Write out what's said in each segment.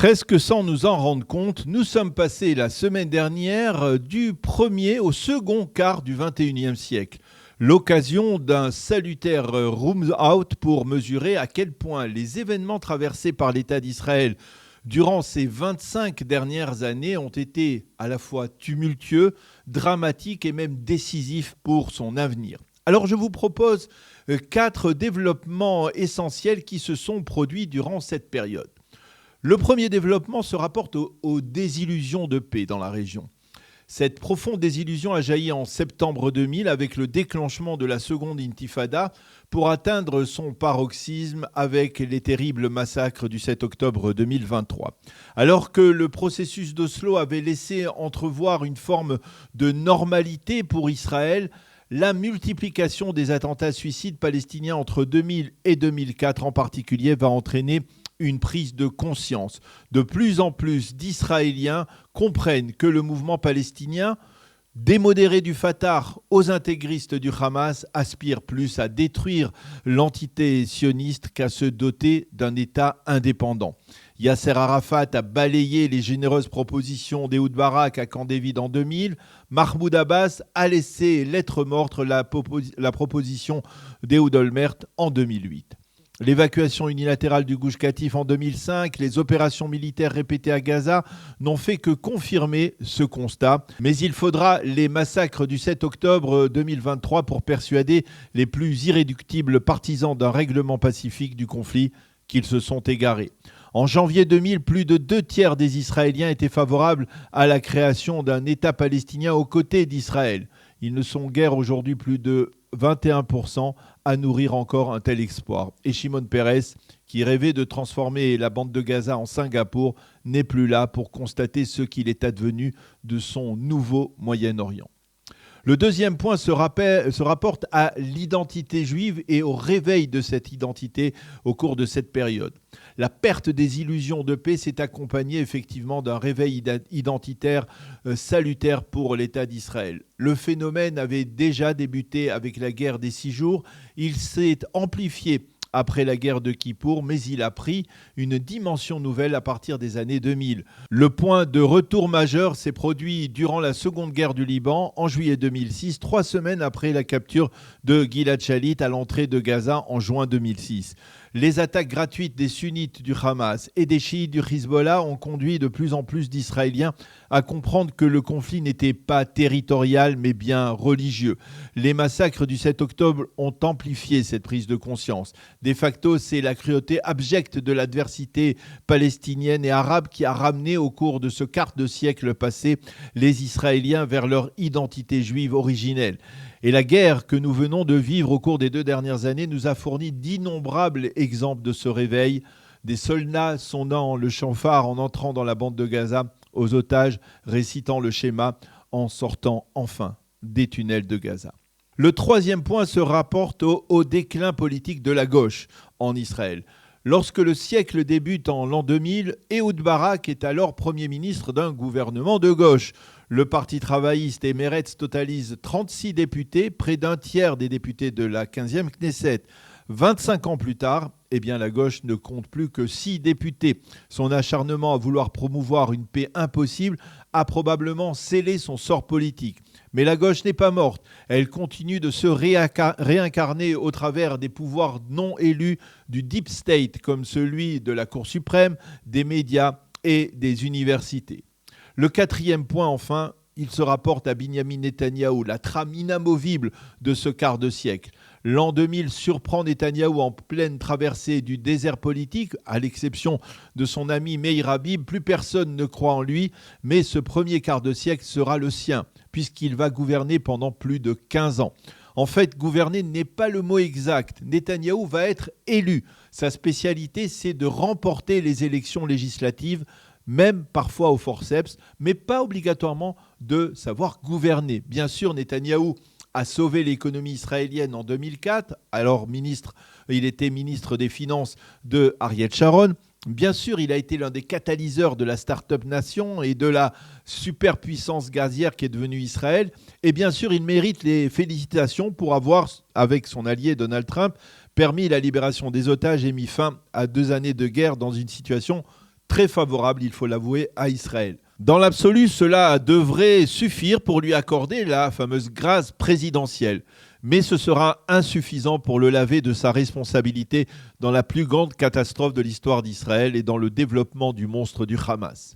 Presque sans nous en rendre compte, nous sommes passés la semaine dernière du premier au second quart du XXIe siècle. L'occasion d'un salutaire Zoom out pour mesurer à quel point les événements traversés par l'État d'Israël durant ces 25 dernières années ont été à la fois tumultueux, dramatiques et même décisifs pour son avenir. Alors je vous propose 4 développements essentiels qui se sont produits durant cette période. Le premier développement se rapporte aux désillusions de paix dans la région. Cette profonde désillusion a jailli en septembre 2000 avec le déclenchement de la seconde intifada pour atteindre son paroxysme avec les terribles massacres du 7 octobre 2023. Alors que le processus d'Oslo avait laissé entrevoir une forme de normalité pour Israël, la multiplication des attentats suicides palestiniens entre 2000 et 2004 en particulier va entraîner une prise de conscience. De plus en plus d'Israéliens comprennent que le mouvement palestinien, des modérés du Fatah aux intégristes du Hamas, aspire plus à détruire l'entité sioniste qu'à se doter d'un État indépendant. Yasser Arafat a balayé les généreuses propositions d'Ehud Barak à Camp David en 2000. Mahmoud Abbas a laissé lettre morte la proposition d'Ehud Olmert en 2008. L'évacuation unilatérale du Gush Katif en 2005, les opérations militaires répétées à Gaza n'ont fait que confirmer ce constat. Mais il faudra les massacres du 7 octobre 2023 pour persuader les plus irréductibles partisans d'un règlement pacifique du conflit qu'ils se sont égarés. En janvier 2000, plus de 2/3 des Israéliens étaient favorables à la création d'un État palestinien aux côtés d'Israël. Ils ne sont guère aujourd'hui plus de 21% à nourrir encore un tel espoir. Et Shimon Peres, qui rêvait de transformer la bande de Gaza en Singapour, n'est plus là pour constater ce qu'il est advenu de son nouveau Moyen-Orient. Le deuxième point se rapporte à l'identité juive et au réveil de cette identité au cours de cette période. La perte des illusions de paix s'est accompagnée effectivement d'un réveil identitaire salutaire pour l'État d'Israël. Le phénomène avait déjà débuté avec la guerre des 6 jours. Il s'est amplifié après la guerre de Kippour, mais il a pris une dimension nouvelle à partir des années 2000. Le point de retour majeur s'est produit durant la seconde guerre du Liban, en juillet 2006, 3 semaines après la capture de Gilad Shalit à l'entrée de Gaza en juin 2006. Les attaques gratuites des sunnites du Hamas et des chiites du Hezbollah ont conduit de plus en plus d'Israéliens à comprendre que le conflit n'était pas territorial mais bien religieux. Les massacres du 7 octobre ont amplifié cette prise de conscience. De facto, c'est la cruauté abjecte de l'adversité palestinienne et arabe qui a ramené au cours de ce quart de siècle passé les Israéliens vers leur identité juive originelle. Et la guerre que nous venons de vivre au cours des 2 dernières années nous a fourni d'innombrables exemples de ce réveil. Des soldats sonnant le chauffard en entrant dans la bande de Gaza, aux otages récitant le schéma en sortant enfin des tunnels de Gaza. Le troisième point se rapporte au déclin politique de la gauche en Israël. Lorsque le siècle débute en l'an 2000, Ehud Barak est alors Premier ministre d'un gouvernement de gauche. Le Parti travailliste et Meretz totalisent 36 députés, près d'un tiers des députés de la 15e Knesset. 25 ans plus tard, la gauche ne compte plus que 6 députés. Son acharnement à vouloir promouvoir une paix impossible a probablement scellé son sort politique. Mais la gauche n'est pas morte. Elle continue de se réincarner au travers des pouvoirs non élus du Deep State, comme celui de la Cour suprême, des médias et des universités. Le quatrième point, enfin, il se rapporte à Binyamin Netanyahou, la trame inamovible de ce quart de siècle. L'an 2000 surprend Netanyahou en pleine traversée du désert politique, à l'exception de son ami Meir Habib. Plus personne ne croit en lui, mais ce premier quart de siècle sera le sien, puisqu'il va gouverner pendant plus de 15 ans. En fait, gouverner n'est pas le mot exact. Netanyahou va être élu. Sa spécialité, c'est de remporter les élections législatives, même parfois au forceps, mais pas obligatoirement de savoir gouverner. Bien sûr, Netanyahou a sauvé l'économie israélienne en 2004. Alors, il était ministre des Finances de Ariel Sharon. Bien sûr, il a été l'un des catalyseurs de la start-up nation et de la superpuissance gazière qui est devenue Israël. Et bien sûr, il mérite les félicitations pour avoir, avec son allié Donald Trump, permis la libération des otages et mis fin à 2 années de guerre dans une situation très favorable, il faut l'avouer, à Israël. Dans l'absolu, cela devrait suffire pour lui accorder la fameuse grâce présidentielle. Mais ce sera insuffisant pour le laver de sa responsabilité dans la plus grande catastrophe de l'histoire d'Israël et dans le développement du monstre du Hamas.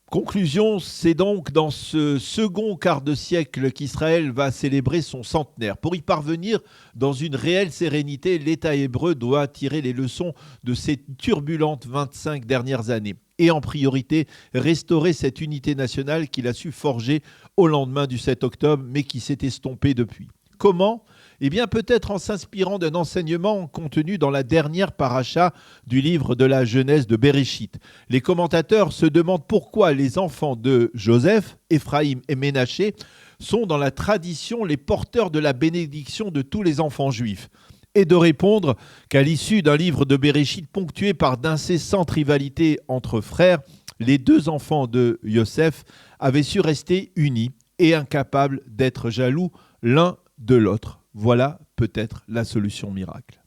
Conclusion, c'est donc dans ce second quart de siècle qu'Israël va célébrer son centenaire. Pour y parvenir, dans une réelle sérénité, l'État hébreu doit tirer les leçons de ces turbulentes 25 dernières années. Et en priorité, restaurer cette unité nationale qu'il a su forger au lendemain du 7 octobre, mais qui s'est estompée depuis. Comment ? Eh bien, peut-être en s'inspirant d'un enseignement contenu dans la dernière paracha du livre de la Genèse de Bereshit. Les commentateurs se demandent pourquoi les enfants de Joseph, Éphraïm et Ménaché sont dans la tradition les porteurs de la bénédiction de tous les enfants juifs. Et de répondre qu'à l'issue d'un livre de Bereshit ponctué par d'incessantes rivalités entre frères, les deux enfants de Yosef avaient su rester unis et incapables d'être jaloux l'un de l'autre. Voilà peut-être la solution miracle.